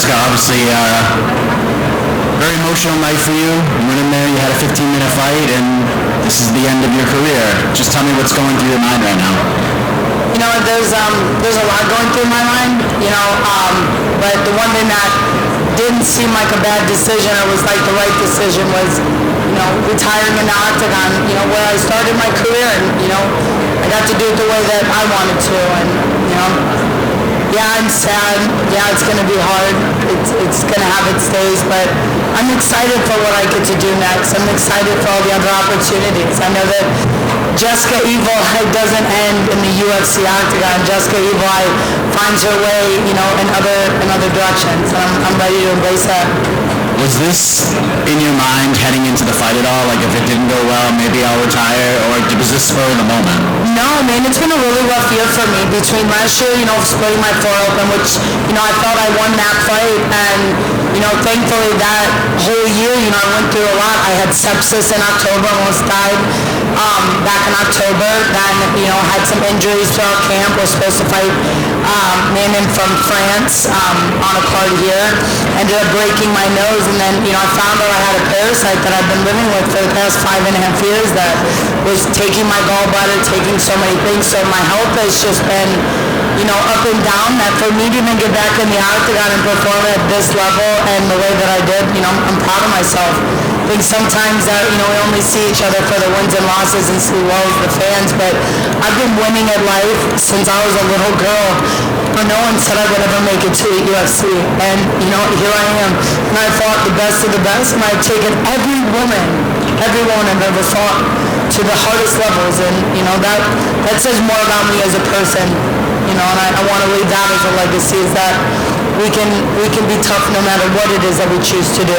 Jessica, obviously very emotional night for you. You went in there, you had a 15-minute fight, and this is the end of your career. Just tell me what's going through your mind right now. You know, there's a lot going through my mind, but the one thing that didn't seem like a bad decision, or was like the right decision, was, retiring in the octagon, where I started my career, and, I got to do it the way that I wanted to, and, yeah, I'm sad. Yeah, it's going to be hard. It's going to have its days, but I'm excited for what I get to do next. I'm excited for all the other opportunities. I know that Jessica Evil doesn't end in the UFC octagon. Jessica Evil finds her way, in other directions. I'm ready to embrace that. Was this in your mind heading into the fight at all? Like, if it didn't go well, maybe I'll retire, or was this spur of the moment? No, man, it's been a really rough year for me. Between last year, splitting my foot open, which, I thought I won that fight, and, thankfully that whole year, I went through a lot. I had sepsis in October, almost died back in October. Then, had some injuries throughout camp. Was supposed to fight Manon from France on a card here. Ended up breaking my nose, and then, I found out I had a parasite that I've been living with for the past 5.5 years that was taking my gallbladder, taking so many things. So my health has just been, up and down. That for me to even get back in the octagon and perform at this level and the way that I did, I'm proud of myself. I think sometimes that, we only see each other for the wins and losses and see well as the fans, but I've been winning at life since I was a little girl. No one said I would ever make it to the UFC, and, here I am. And I fought the best of the best, and I've taken every woman I've ever fought to the hardest levels, and, that says more about me as a person, and I want to leave that as a legacy, is that we can be tough no matter what it is that we choose to do.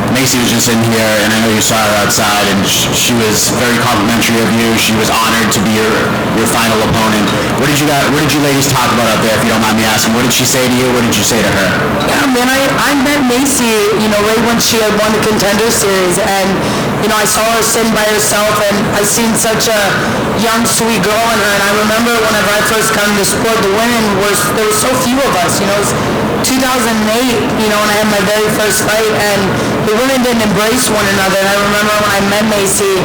Macy was just in here, and I know you saw her outside, and she was very complimentary of you. She was honored to be your final opponent. What did you ladies talk about out there, if you don't mind me asking? What did she say to you? What did you say to her? Yeah, man, I met Macy, right when she had won the Contender Series, and, I saw her sitting by herself, and I seen such a young, sweet girl in her, and I remember whenever I first got into sport, the women there were so few of us, it was 2008, and I had my very first fight, and the women didn't embrace one another. And I remember when I met Macy,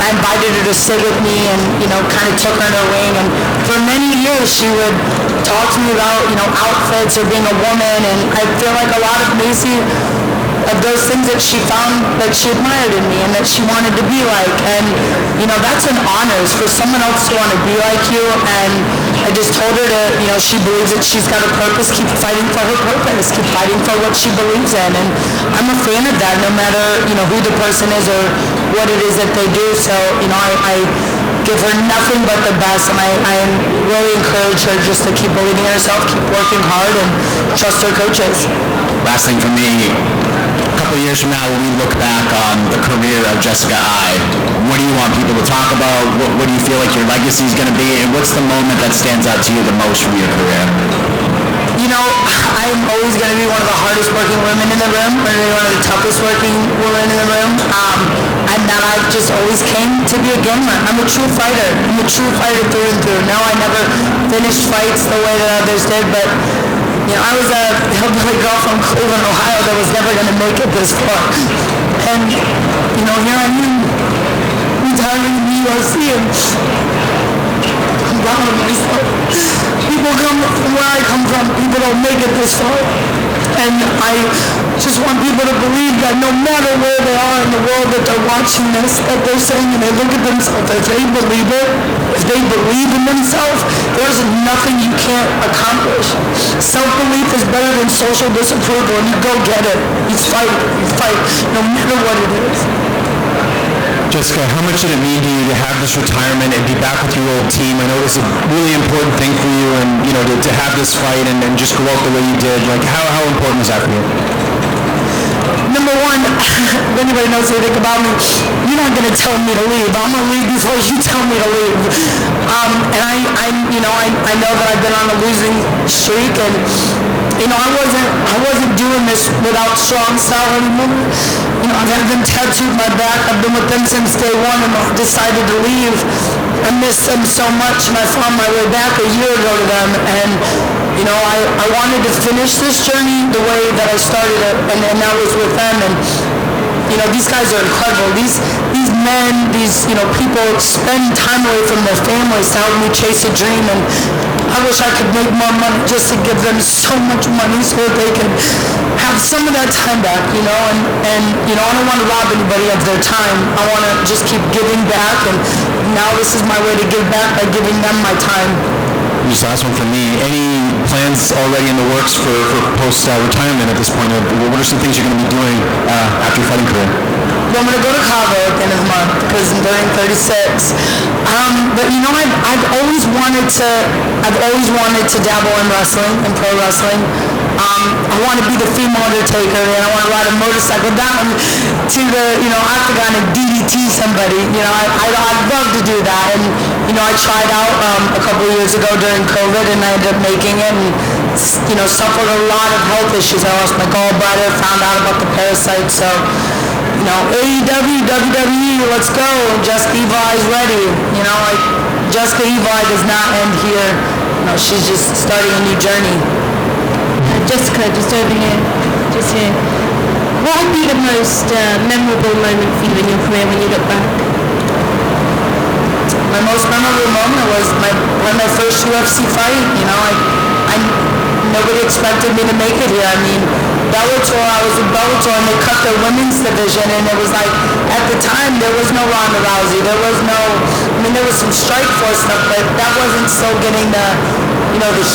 I invited her to sit with me and, kind of took her in her wing. And for many years, she would talk to me about, outfits or being a woman. And I feel like a lot of Macy, of those things that she found that she admired in me and that she wanted to be like. And, that's an honor for someone else to want to be like you. And I just told her to, she believes that she's got a purpose, keep fighting for her purpose, keep fighting for what she believes in. And I'm a fan of that, no matter, who the person is or what it is that they do. So, I give her nothing but the best, and I really encourage her just to keep believing in herself, keep working hard, and trust her coaches. Last thing for me, a couple of years from now, when we look back on the career of Jessica Eye, what do you want people to talk about? What do you feel like your legacy is going to be? And what's the moment that stands out to you the most from your career? I'm always going to be one of the hardest working women in the room, or one of the toughest working women in the room. And that I just always came to be a gamer. I'm a true fighter. I'm a true fighter through and through. No, I never finished fights the way that others did, but I was a hillbilly girl from Cleveland, Ohio that was never going to make it this far. And, here I am, retiring in the UFC, and I'm proud of myself. People come from where I come from, people don't make it this far. And I just want people to believe that no matter where they are in the world that they're watching this, that they're saying, and they look at themselves, if they believe it, if they believe in themselves, there's nothing you can't accomplish. Self-belief is better than social disapproval, and you go get it. You fight, no matter what it is. Jessica, how much did it mean to you to have this retirement and be back with your old team? I know it was a really important thing for you, and to have this fight and just go out the way you did. Like, how important was that for you? Number one, if anybody knows anything about me, you're not going to tell me to leave. I'm going to leave before you tell me to leave. And I know that I've been on a losing streak, and I wasn't doing this without strong style anymore. I've had them tattooed my back. I've been with them since day one, and I decided to leave. I miss them so much, and I found my way back a year ago to them, and I wanted to finish this journey the way that I started it, and that was with them. And these guys are incredible. These men, these people spend time away from their families to help me chase a dream, and I wish I could make more money just to give them so much money so that they could have some of that time back, and I don't want to rob anybody of their time. I want to just keep giving back, and now this is my way to give back by giving them my time. Just last one from me. Any plans already in the works for post-retirement at this point? What are some things you're going to be doing after your fighting career? Well, I'm going to go to Cabo at the end of the month because I'm turning 36. But I've always wanted to dabble in wrestling and pro wrestling. I want to be the female Undertaker, and I want to ride a motorcycle down to the octagon and DDT somebody. I'd love to do that. And I tried out a couple of years ago during COVID, and I ended up making it, and suffered a lot of health issues. I lost my gallbladder, found out about the parasites. So AEW, WWE, let's go. Jessica Eva is ready. Jessica Eva does not end here. She's just starting a new journey. Jessica, just over here, just here. What would be the most memorable moment for you in your career when you look back? My most memorable moment was my first UFC fight. Nobody expected me to make it here. I mean, Bellator, I was in Bellator, and they cut their women's division, and it was like, at the time, there was no Ronda Rousey. There was some Strikeforce stuff, but that wasn't still getting the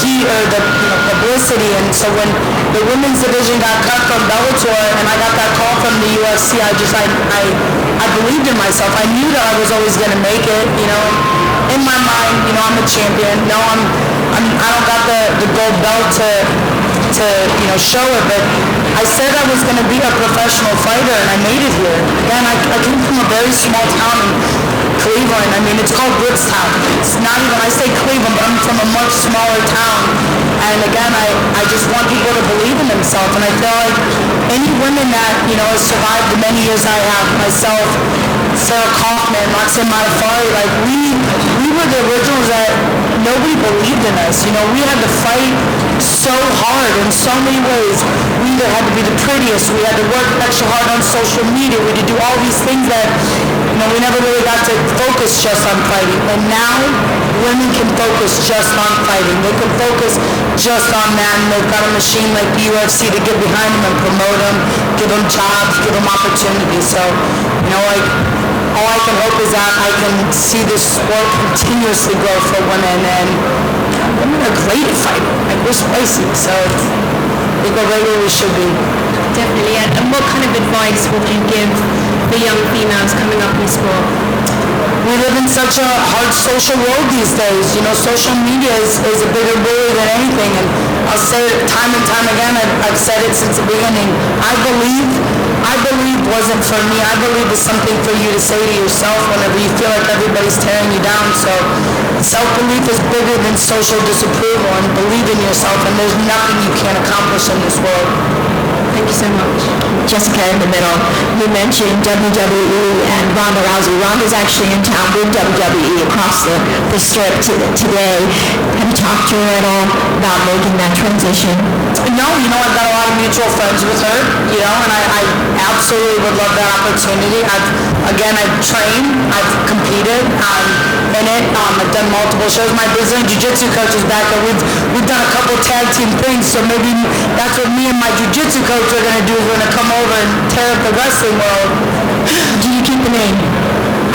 heat or the publicity. And so when the women's division got cut from Bellator, and I got that call from the UFC, I believed in myself. I knew that I was always going to make it. In my mind, I'm a champion. No, I don't got the gold belt to show it, but I said I was going to be a professional fighter, and I made it here. Again, I came from a very small town in Cleveland. I mean, it's called Woodstown. It's not even, I say Cleveland, but I'm from a much smaller town. And again, I just want people to believe in themselves, and I feel like any women that, has survived the many years I have, myself, Sarah Kaufman, Roxanne Modafferi, like we were the originals that nobody believed in us. We had to fight so hard in so many ways. We either had to be the prettiest, we had to work extra hard on social media, we had to do all these things that, we never really got to focus just on fighting. And now, women can focus just on fighting. They can focus just on that, and they've got a machine like the UFC to get behind them and promote them, give them jobs, give them opportunities. So, all I can hope is that I can see this sport continuously grow for women, and women are great at fighting. We're spicy, so they go right where we should be. Definitely. And what kind of advice would you give the young females coming up in sport? We live in such a hard social world these days. Social media is a bigger bully than anything, and I'll say it time and time again. I've said it since the beginning. I believe wasn't for me. I believe it's something for you to say to yourself whenever you feel like everybody's tearing you down. So self-belief is bigger than social disapproval, and believe in yourself, and there's nothing you can't accomplish in this world. Thank you so much. Jessica, in the middle, you mentioned WWE and Ronda Rousey. Ronda's actually in town with WWE across the strip today. Have you talked to her at all about making that transition? No, I've got a lot of mutual friends with her, and I absolutely would love that opportunity. I've trained, I've competed in it. I've done multiple shows. My Brazilian Jiu-Jitsu coach is back, and we've done a couple tag team things, so maybe that's what me and my Jiu-Jitsu coach are going to do. We're going to come over and tear up the wrestling world. Do you keep the name?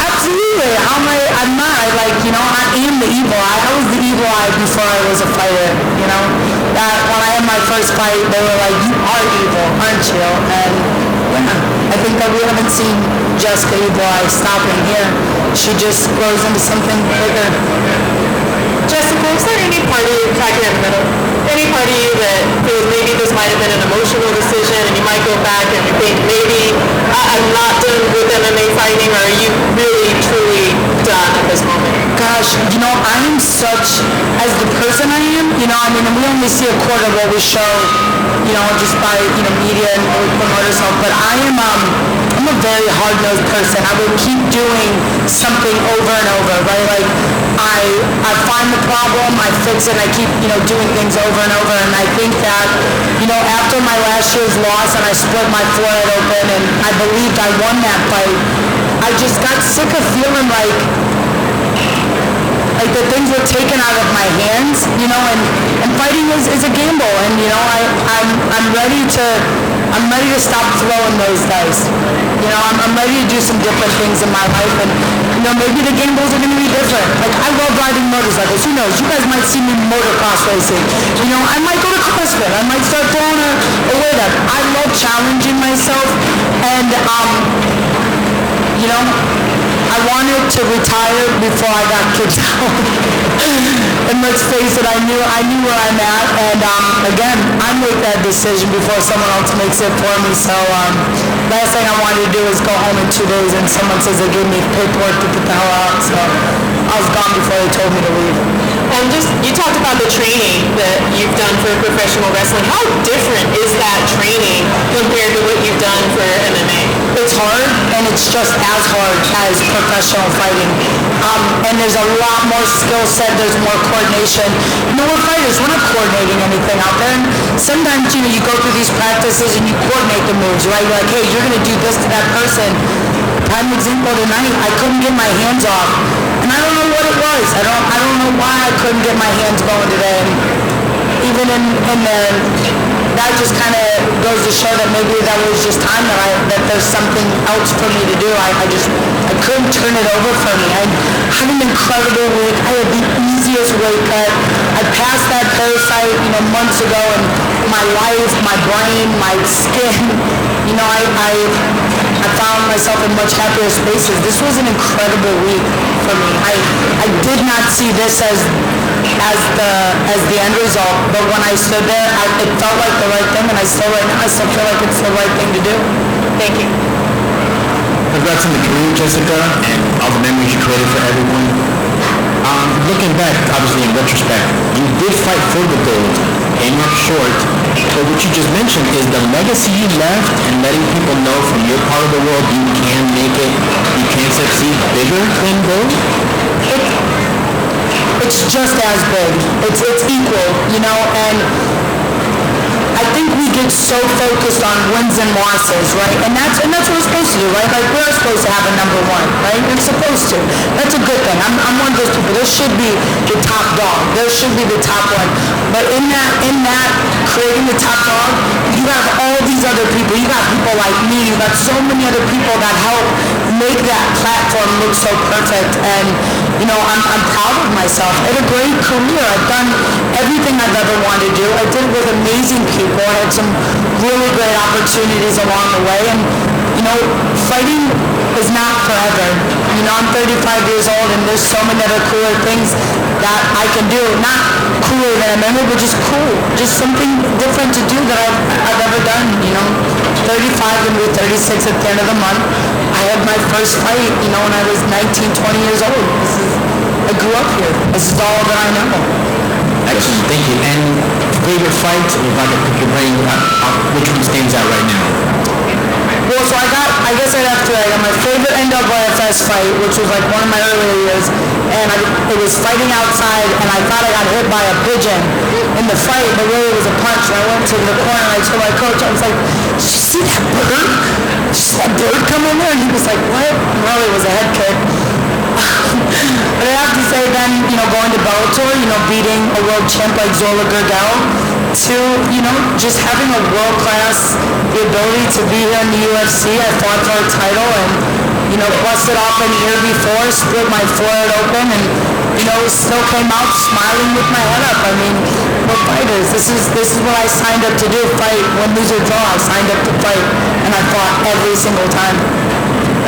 Absolutely. I'm not. I am the evil eye. I was the evil eye before I was a fighter, That when I had my first fight, they were like, you are evil, aren't you? And I think that we haven't seen Jessica Evil Eye stopping here. She just grows into something bigger. Jessica, is there any part of you, back here in the middle, any part of you that feels maybe this might have been an emotional decision, and you might go back and think maybe I'm not done with MMA fighting, or are you really, truly done at this moment? Gosh, I am such, as the person I am, we only see a quarter of what we show, just by, media and we promote ourselves, but I'm a very hard-nosed person. I will keep doing something over and over, right? Like, find the problem, I fix it, and I keep, doing things over and over. And I think that, after my last year's loss and I split my forehead open and I believed I won that fight, I just got sick of feeling like the things were taken out of my hands, and fighting is a gamble, and I'm ready to stop throwing those dice. I'm ready to do some different things in my life, and maybe the gambles are going to be different. Like, I love riding motorcycles. Who knows? You guys might see me motocross racing. I might go to CrossFit. I might start throwing a weight up. I love challenging myself, and I wanted to retire before I got kicked out. And let's face it, I knew where I'm at, and again, I make that decision before someone else makes it for me. So last thing I wanted to do is go home in 2 days and someone says they gave me paperwork to get the hell out. So I was gone before they told me to leave. And you talked about the training that you've done for professional wrestling. How different is that training compared to what you've done for MMA? It's hard, and it's just as hard as professional fighting. And there's a lot more skill set, there's more coordination. We're fighters, we're not coordinating anything out there. And sometimes, you go through these practices and you coordinate the moves, right? You're like, hey, you're going to do this to that person. Prime example tonight, I couldn't get my hands off. And I don't know what it was. I don't know why I couldn't get my hands going today. And even in there, that just kind of goes to show that maybe that was just time that there's something else for me to do. I couldn't turn it over for me. I had an incredible week. I had the easiest weight cut. I passed that parasite, months ago, and my life, my brain, my skin, I found myself in much happier spaces. This was an incredible week for me. I did not see this as the end result, but when I stood there, it felt like the right thing, and I still feel like it's the right thing to do. Thank you. Congrats on the career, Jessica, and all the memories you created for everyone. Looking back, obviously in retrospect, you did fight for the gold, came up short, but what you just mentioned is the legacy you left and letting people know from your part of the world you can make it, you can succeed bigger than gold? It's just as big. It's equal, and I think we get so focused on wins and losses, right? And that's what we're supposed to do, right? Like, we're supposed to have a number one, right? We're supposed to. That's a good thing. I'm one of those people. There should be the top dog. There should be the top one. But in that creating the top dog, you have all these other people. You got people like me. You got so many other people that help make that platform look so perfect. And I'm proud of myself. I had a great career. I've done everything I've ever wanted to do. I did it with amazing people. I had some really great opportunities along the way, and fighting is not forever. I'm 35 years old, and there's so many other cooler things that I can do. Not cooler than MMA, but just cool. Just something different to do that I've ever done. 35 and we're 36 at the end of the month. I had my first fight, when I was 19, 20 years old. I grew up here. This is all that I know. Excellent, thank you. And favorite fight, if I could pick your brain, which one stands out right now? Well, so I guess I'd have to, I got my favorite NWFS fight, which was like one of my earlier years, and it was fighting outside, and I thought I got hit by a pigeon in the fight, but really it was a punch, and I went to the corner, and I told my coach, I was like, did you see that bird? Did you see that bird come in there? And he was like, what? Well, it was a head kick. But I have to say then, going to Bellator, beating a world champ like Zola Gergel, to, just having a world-class, the ability to be here in the UFC. I fought for a title and, busted off an ear before, split my forehead open, and, still came out smiling with my head up. I mean, we're fighters. This is what I signed up to do, fight. Win, lose, or draw, I signed up to fight, and I fought every single time.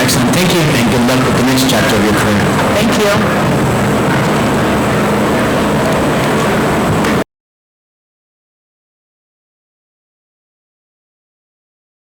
Excellent, thank you, and good luck with the next chapter of your career. Thank you.